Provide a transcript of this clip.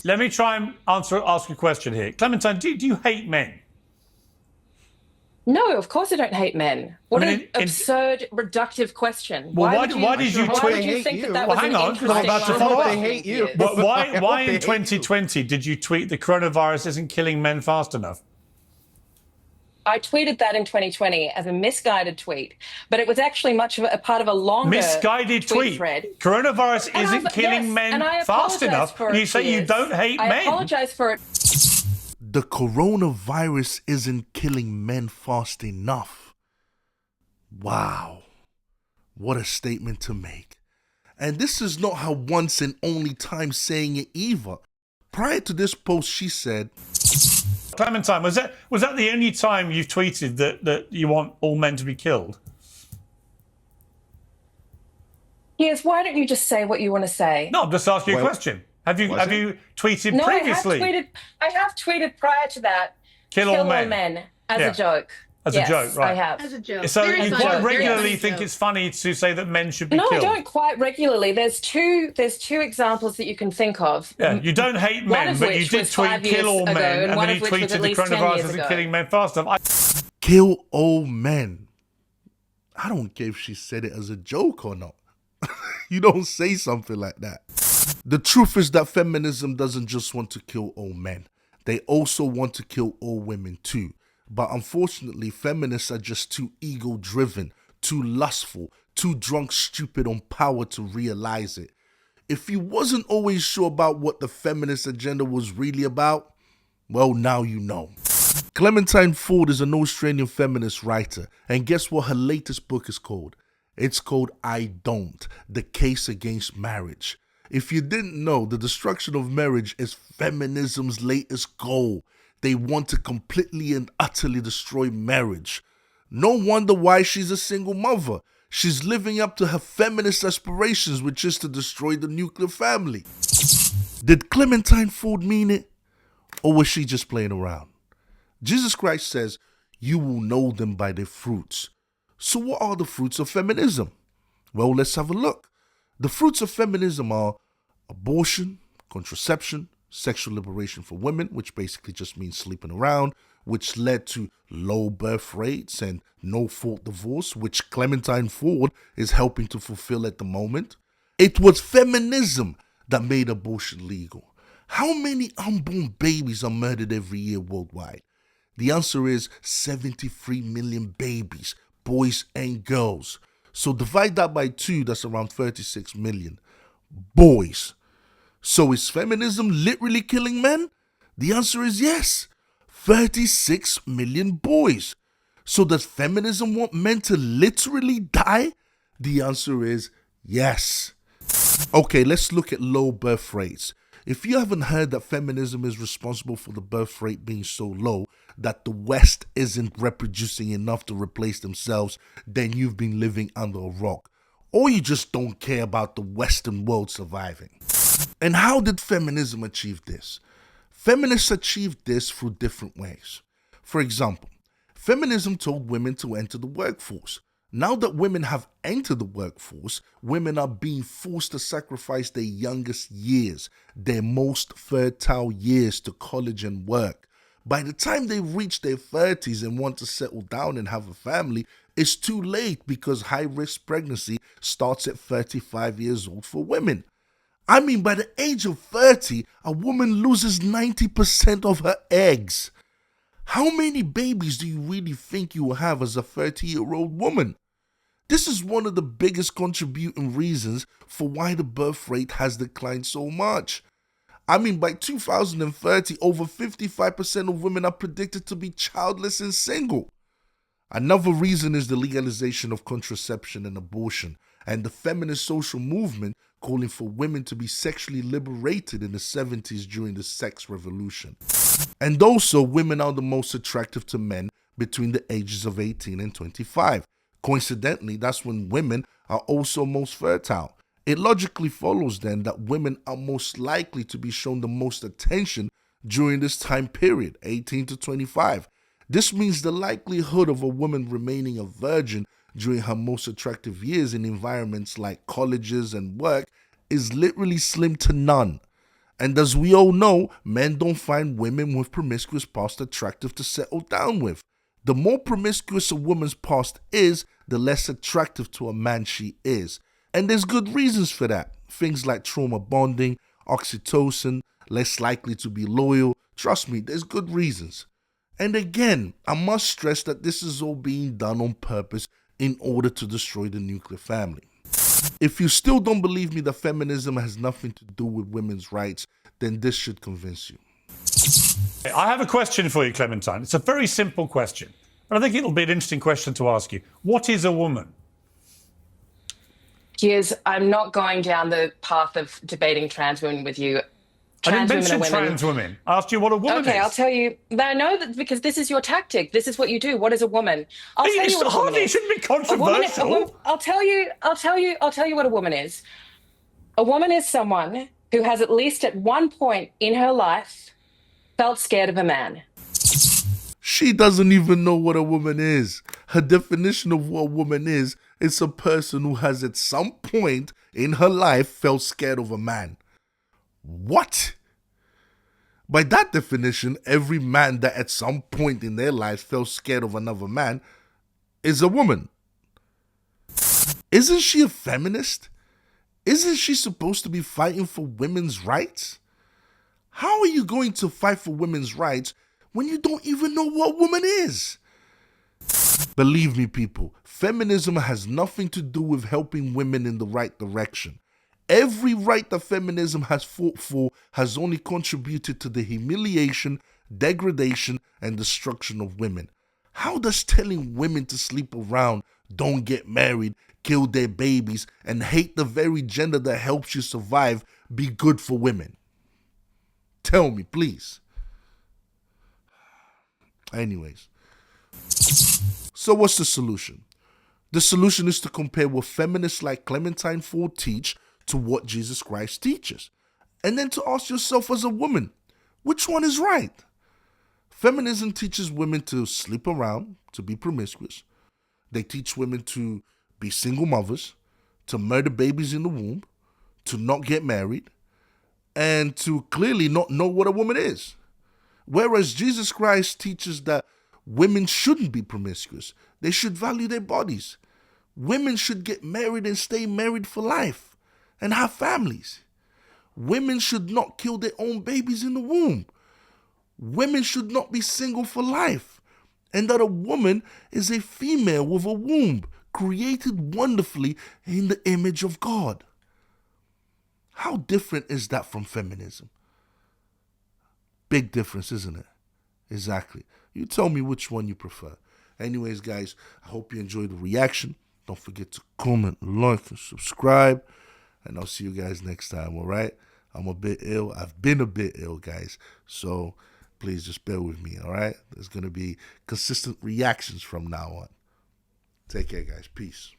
Let me try and ask a question here. Clementine, do you hate men? No, of course I don't hate men. What I mean, an absurd, reductive question. Well, why would did you why tweet? would you think that Well, was hang an on, because I'm interesting about to line follow of up. They hate you. questioning, Piers? Why in 2020 did you tweet the coronavirus isn't killing men fast enough? I tweeted that in 2020 as a misguided tweet, but it was actually much of a part of a longer Misguided tweet. thread. Coronavirus isn't killing men fast enough. You say you don't hate men. I apologize for it. The coronavirus isn't killing men fast enough. Wow. What a statement to make. And this is not her once and only time saying it either. Prior to this post, she said, Clementine, was that the only time you've tweeted that you want all men to be killed? Yes, why don't you just say what you want to say? No, I'm just asking you a question. Have you tweeted No, previously? I have tweeted prior to that. Kill all men as a joke. As a joke, right? I have. As a joke. So Very you funny. quite Very regularly funny think joke. it's funny to say that men should be No, killed? I don't quite regularly. There's two examples that you can think of. Yeah, you don't hate men, but you did tweet kill all men, and then you tweeted the coronavirus isn't killing men fast enough. kill all men. I don't care if she said it as a joke or not. You don't say something like that. The truth is that feminism doesn't just want to kill all men. They also want to kill all women too. But unfortunately, feminists are just too ego-driven, too lustful, too drunk stupid on power to realize it. If you wasn't always sure about what the feminist agenda was really about, well, now you know. Clementine Ford is an Australian feminist writer, and guess what her latest book is called? It's called I Don't, The Case Against Marriage. If you didn't know, the destruction of marriage is feminism's latest goal. They want to completely and utterly destroy marriage. No wonder why she's a single mother. She's living up to her feminist aspirations, which is to destroy the nuclear family. Did Clementine Ford mean it? Or was she just playing around? Jesus Christ says, you will know them by their fruits. So what are the fruits of feminism? Well, let's have a look. The fruits of feminism are abortion, contraception, sexual liberation for women, which basically just means sleeping around, which led to low birth rates and no-fault divorce, which Clementine Ford is helping to fulfill at the moment. It was feminism that made abortion legal. How many unborn babies are murdered every year worldwide? The answer is 73 million babies, boys and girls. So divide that by 2, that's around 36 million boys. So is feminism literally killing men? The answer is yes. 36 million boys. So does feminism want men to literally die? The answer is yes. Okay, let's look at low birth rates. If you haven't heard that feminism is responsible for the birth rate being so low that the West isn't reproducing enough to replace themselves, then you've been living under a rock. Or you just don't care about the Western world surviving. And how did feminism achieve this? Feminists achieved this through different ways. For example, feminism told women to enter the workforce. Now that women have entered the workforce, women are being forced to sacrifice their youngest years, their most fertile years to college and work. By the time they reach their 30s and want to settle down and have a family, it's too late because high-risk pregnancy starts at 35 years old for women. I mean, by the age of 30, a woman loses 90% of her eggs. How many babies do you really think you will have as a 30-year-old woman? This is one of the biggest contributing reasons for why the birth rate has declined so much. I mean, by 2030, over 55% of women are predicted to be childless and single. Another reason is the legalization of contraception and abortion, and the feminist social movement calling for women to be sexually liberated in the 70s during the sex revolution. And also, women are the most attractive to men between the ages of 18 and 25. Coincidentally, that's when women are also most fertile. It logically follows then that women are most likely to be shown the most attention during this time period, 18 to 25. This means the likelihood of a woman remaining a virgin during her most attractive years in environments like colleges and work is literally slim to none. And as we all know, men don't find women with promiscuous past attractive to settle down with. The more promiscuous a woman's past is, the less attractive to a man she is. And there's good reasons for that. Things like trauma bonding, oxytocin, less likely to be loyal. Trust me, there's good reasons. And again, I must stress that this is all being done on purpose in order to destroy the nuclear family. If you still don't believe me that feminism has nothing to do with women's rights, then this should convince you. I have a question for you, Clementine. It's a very simple question, but I think it'll be an interesting question to ask you. What is a woman? Piers, I'm not going down the path of debating trans women with you. I didn't mention trans women. I asked you what a woman is. Okay, I'll tell you. I know that because this is your tactic. This is what you do. What is a woman? I'll tell you what a woman is. It shouldn't be controversial. I'll tell you what a woman is. A woman is someone who has at least at one point in her life felt scared of a man. She doesn't even know what a woman is. Her definition of what a woman is a person who has at some point in her life felt scared of a man. What? By that definition, every man that at some point in their life felt scared of another man is a woman. Isn't she a feminist? Isn't she supposed to be fighting for women's rights? How are you going to fight for women's rights when you don't even know what a woman is? Believe me, people, feminism has nothing to do with helping women in the right direction. Every right that feminism has fought for has only contributed to the humiliation, degradation, and destruction of women. How does telling women to sleep around, don't get married, kill their babies, and hate the very gender that helps you survive be good for women? Tell me, please. Anyways, so what's the solution? The solution is to compare what feminists like Clementine Ford teach to what Jesus Christ teaches. And then to ask yourself as a woman, which one is right? Feminism teaches women to sleep around, to be promiscuous. They teach women to be single mothers, to murder babies in the womb, to not get married, and to clearly not know what a woman is. Whereas Jesus Christ teaches that women shouldn't be promiscuous. They should value their bodies. Women should get married and stay married for life and have families. Women should not kill their own babies in the womb. Women should not be single for life. And that a woman is a female with a womb, created wonderfully in the image of God. How different is that from feminism? Big difference, isn't it? Exactly. You tell me which one you prefer. Anyways, guys, I hope you enjoyed the reaction. Don't forget to comment, like, and subscribe. And I'll see you guys next time, all right? I'm a bit ill. I've been a bit ill, guys. So please just bear with me, all right? There's going to be consistent reactions from now on. Take care, guys. Peace.